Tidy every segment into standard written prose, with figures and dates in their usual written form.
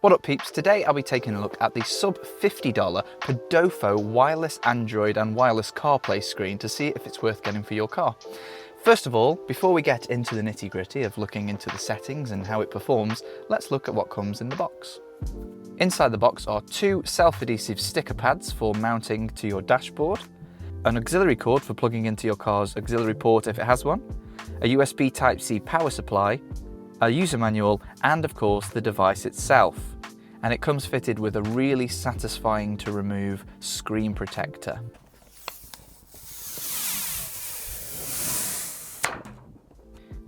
What up peeps, today I'll be taking a look at the sub $50 Podofo wireless Android and wireless CarPlay screen to see if it's worth getting for your car. First of all, before we get into the nitty gritty of looking into the settings and how it performs, let's look at what comes in the box. Inside the box are two self-adhesive sticker pads for mounting to your dashboard, an auxiliary cord for plugging into your car's auxiliary port if it has one, a USB Type-C power supply, a user manual, and of course the device itself. And it comes fitted with a really satisfying to remove screen protector.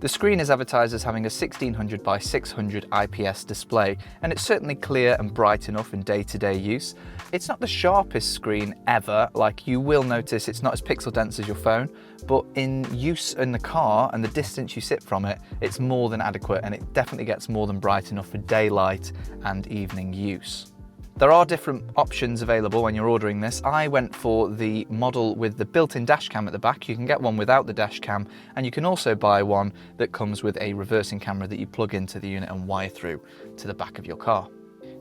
The screen is advertised as having a 1600 by 600 IPS display, and it's certainly clear and bright enough in day-to-day use. It's not the sharpest screen ever, like you will notice it's not as pixel dense as your phone, but in use in the car and the distance you sit from it, it's more than adequate, and it definitely gets more than bright enough for daylight and evening use. There are different options available when you're ordering this. I went for the model with the built-in dashcam at the back. You can get one without the dashcam, and you can also buy one that comes with a reversing camera that you plug into the unit and wire through to the back of your car.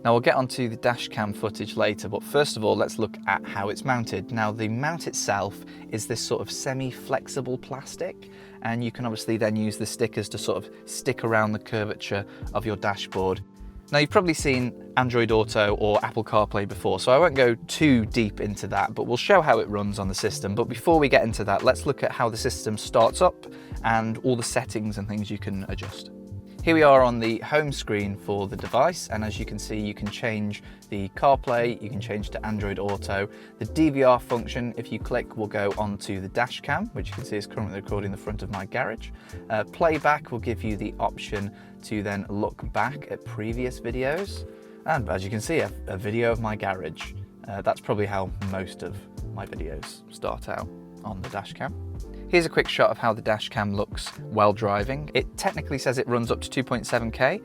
Now we'll get onto the dashcam footage later, but first of all let's look at how it's mounted. Now the mount itself is this sort of semi-flexible plastic, and you can obviously then use the stickers to sort of stick around the curvature of your dashboard. Now you've probably seen Android Auto or Apple CarPlay before, so I won't go too deep into that, but we'll show how it runs on the system. But before we get into that, let's look at how the system starts up and all the settings and things you can adjust. Here we are on the home screen for the device, and as you can see, you can change the CarPlay, you can change to Android Auto. The DVR function, if you click, will go onto the dash cam, which you can see is currently recording the front of my garage. Playback will give you the option to then look back at previous videos. And as you can see, a video of my garage. That's probably how most of my videos start out, on the dash cam. Here's a quick shot of how the dash cam looks while driving. It technically says it runs up to 2.7K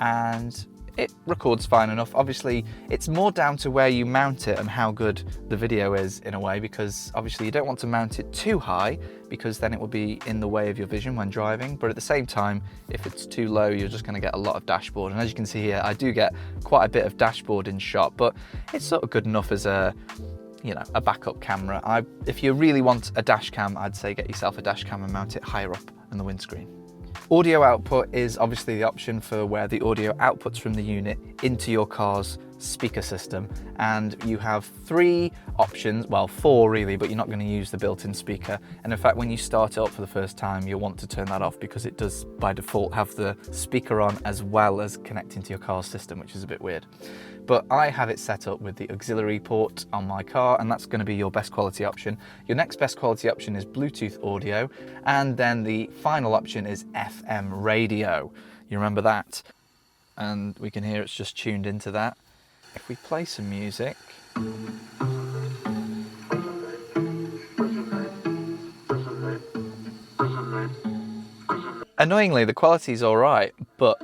and it records fine enough. Obviously, it's more down to where you mount it and how good the video is in a way, because obviously you don't want to mount it too high because then it will be in the way of your vision when driving. But at the same time, if it's too low, you're just going to get a lot of dashboard. And as you can see here, I do get quite a bit of dashboard in shot, but it's sort of good enough as a backup camera. If you really want a dash cam, I'd say get yourself a dash cam and mount it higher up on the windscreen. Audio output is obviously the option for where the audio outputs from the unit into your car's speaker system, and you have three options, well four really, but you're not going to use the built-in speaker. And in fact, when you start it up for the first time, you'll want to turn that off because it does by default have the speaker on as well as connecting to your car's system, which is a bit weird. But I have it set up with the auxiliary port on my car, and that's going to be your best quality option. Your next best quality option is Bluetooth audio, and then the final option is FM radio. You remember that? And we can hear it's just tuned into that. If we play some music, annoyingly the quality's all right, but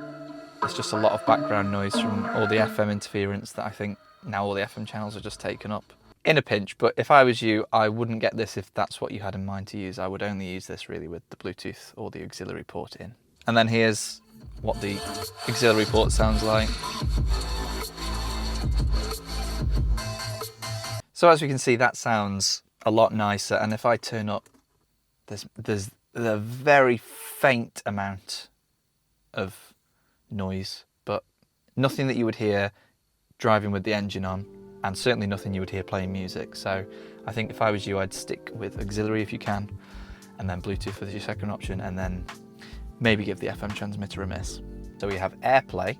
it's just a lot of background noise from all the FM interference that I think now all the FM channels are just taken up. In a pinch, but if I was you, I wouldn't get this if that's what you had in mind to use. I would only use this really with the Bluetooth or the auxiliary port in. And then here's what the auxiliary port sounds like. So as we can see, that sounds a lot nicer, and if I turn up, there's a very faint amount of noise, but nothing that you would hear driving with the engine on, and certainly nothing you would hear playing music. So I think if I was you, I'd stick with auxiliary if you can, and then Bluetooth as your second option, and then maybe give the FM transmitter a miss. So we have Airplay,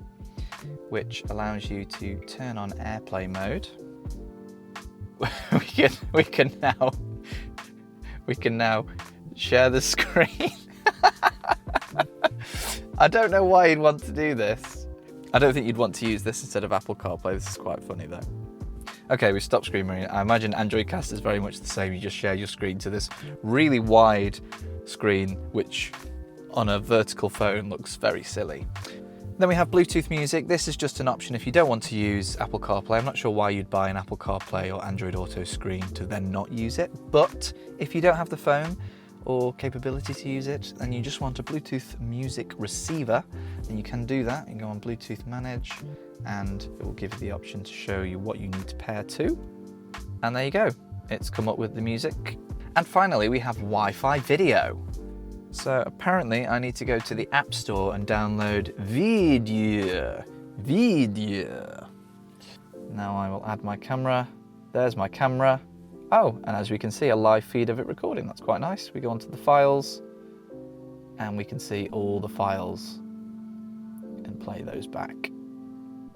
which allows you to turn on Airplay mode. we can now share the screen. I don't know why you'd want to do this. I don't think you'd want to use this instead of Apple CarPlay. This is quite funny though. Okay, we stopped screen mirroring. I imagine Android Cast is very much the same. You just share your screen to this really wide screen, which on a vertical phone looks very silly. Then we have Bluetooth music. This is just an option if you don't want to use Apple CarPlay. I'm not sure why you'd buy an Apple CarPlay or Android Auto screen to then not use it, but if you don't have the phone, or capability to use it, and you just want a Bluetooth music receiver, then you can do that. You go on Bluetooth Manage, and it will give you the option to show you what you need to pair to. And there you go. It's come up with the music. And finally, we have Wi-Fi video. So apparently I need to go to the App Store and download video. Now I will add my camera. There's my camera. Oh, and as we can see, a live feed of it recording. That's quite nice. We go onto the files and we can see all the files and play those back.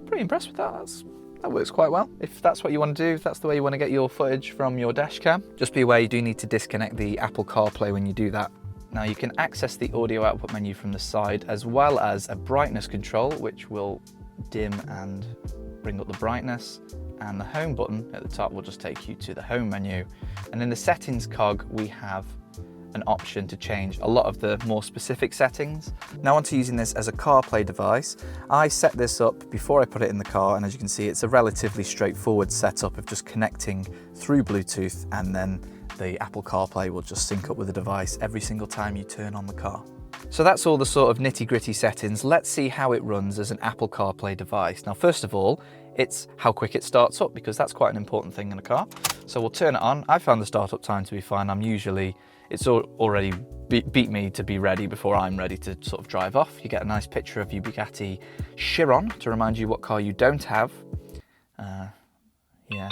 Pretty impressed with that. That works quite well. If that's what you want to do, if that's the way you want to get your footage from your dash cam, just be aware you do need to disconnect the Apple CarPlay when you do that. Now you can access the audio output menu from the side, as well as a brightness control, which will dim and bring up the brightness, and the home button at the top will just take you to the home menu. And in the settings cog, we have an option to change a lot of the more specific settings. Now onto using this as a CarPlay device. I set this up before I put it in the car, and as you can see, it's a relatively straightforward setup of just connecting through Bluetooth, and then the Apple CarPlay will just sync up with the device every single time you turn on the car. So that's all the sort of nitty-gritty settings. Let's see how it runs as an Apple CarPlay device. Now, first of all, it's how quick it starts up, because that's quite an important thing in a car. So we'll turn it on. I found the startup time to be fine. It's already beat me to be ready before I'm ready to sort of drive off. You get a nice picture of your Bugatti Chiron to remind you what car you don't have. Yeah.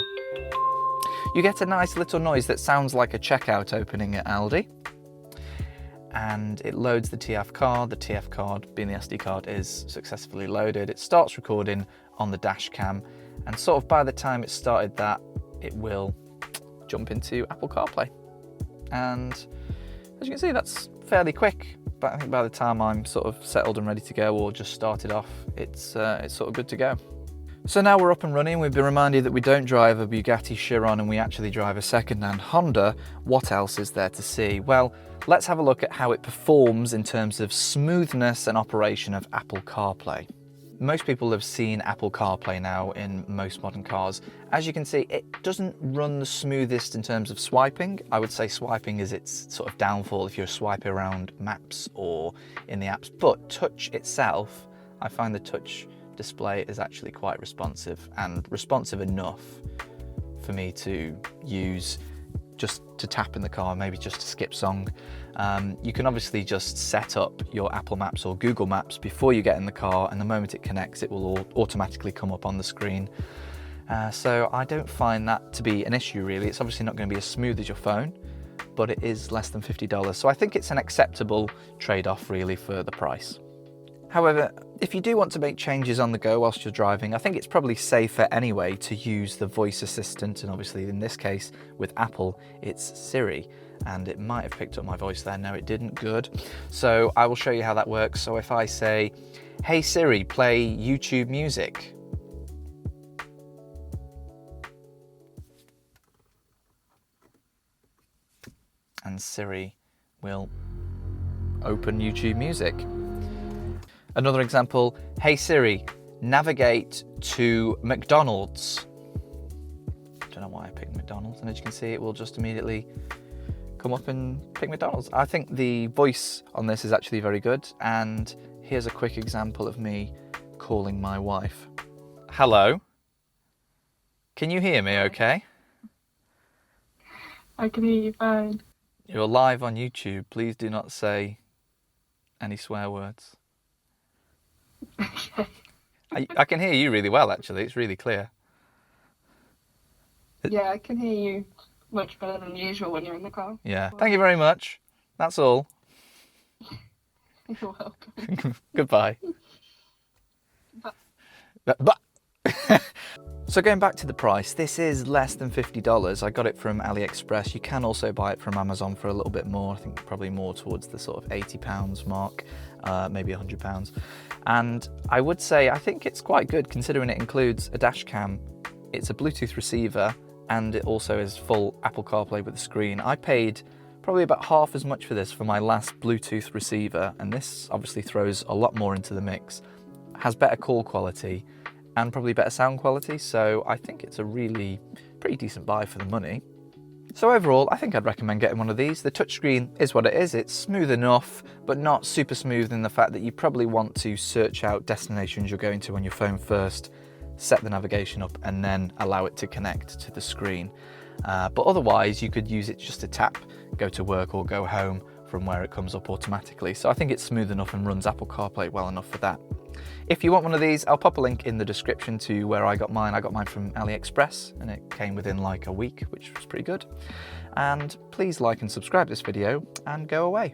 You get a nice little noise that sounds like a checkout opening at Aldi. And it loads the TF card. The TF card, being the SD card, is successfully loaded. It starts recording on the dash cam, and sort of by the time it started that, it will jump into Apple CarPlay. And as you can see, that's fairly quick, but I think by the time I'm sort of settled and ready to go, or just started off, it's sort of good to go. So now we're up and running. We've been reminded that we don't drive a Bugatti Chiron and we actually drive a second-hand Honda. What else is there to see? Well, let's have a look at how it performs in terms of smoothness and operation of Apple CarPlay. Most people have seen Apple CarPlay now in most modern cars. As you can see, it doesn't run the smoothest in terms of swiping. I would say swiping is its sort of downfall if you're swiping around maps or in the apps. But touch itself, I find the touch display is actually quite responsive, and responsive enough for me to use just to tap in the car, maybe just to skip song. You can obviously just set up your Apple Maps or Google Maps before you get in the car, and the moment it connects, it will automatically come up on the screen. So I don't find that to be an issue really. It's obviously not going to be as smooth as your phone, but it is less than $50. So I think it's an acceptable trade-off really for the price. However, if you do want to make changes on the go whilst you're driving, I think it's probably safer anyway to use the voice assistant, and obviously in this case with Apple, it's Siri, and it might have picked up my voice there. No, it didn't. Good. So I will show you how that works. So if I say, "Hey Siri, play YouTube music," and Siri will open YouTube music. Another example, "Hey Siri, navigate to McDonald's." Don't know why I picked McDonald's, and as you can see, it will just immediately come up and pick McDonald's. I think the voice on this is actually very good, and here's a quick example of me calling my wife. "Hello, can you hear me okay?" I can hear you fine. "You're live on YouTube. Please do not say any swear words." Okay. I can hear you really well, actually. It's really clear. Yeah, I can hear you much better than usual when you're in the car. Yeah. Thank you very much. That's all. You're welcome. Goodbye. But So going back to the price, this is less than $50. I got it from AliExpress. You can also buy it from Amazon for a little bit more. I think probably more towards the sort of £80 mark, maybe £100. And I would say, I think it's quite good considering it includes a dash cam. It's a Bluetooth receiver, and it also is full Apple CarPlay with a screen. I paid probably about half as much for this for my last Bluetooth receiver, and this obviously throws a lot more into the mix. Has better call quality and probably better sound quality, so I think it's a really pretty decent buy for the money. So overall, I think I'd recommend getting one of these. The touchscreen is what it is. It's smooth enough, but not super smooth in the fact that you probably want to search out destinations you're going to on your phone first, set the navigation up, and then allow it to connect to the screen. But otherwise, you could use it just to tap, go to work or go home from where it comes up automatically. So I think it's smooth enough and runs Apple CarPlay well enough for that. If you want one of these, I'll pop a link in the description to where I got mine. I got mine from AliExpress and it came within like a week, which was pretty good. And please like and subscribe to this video and go away.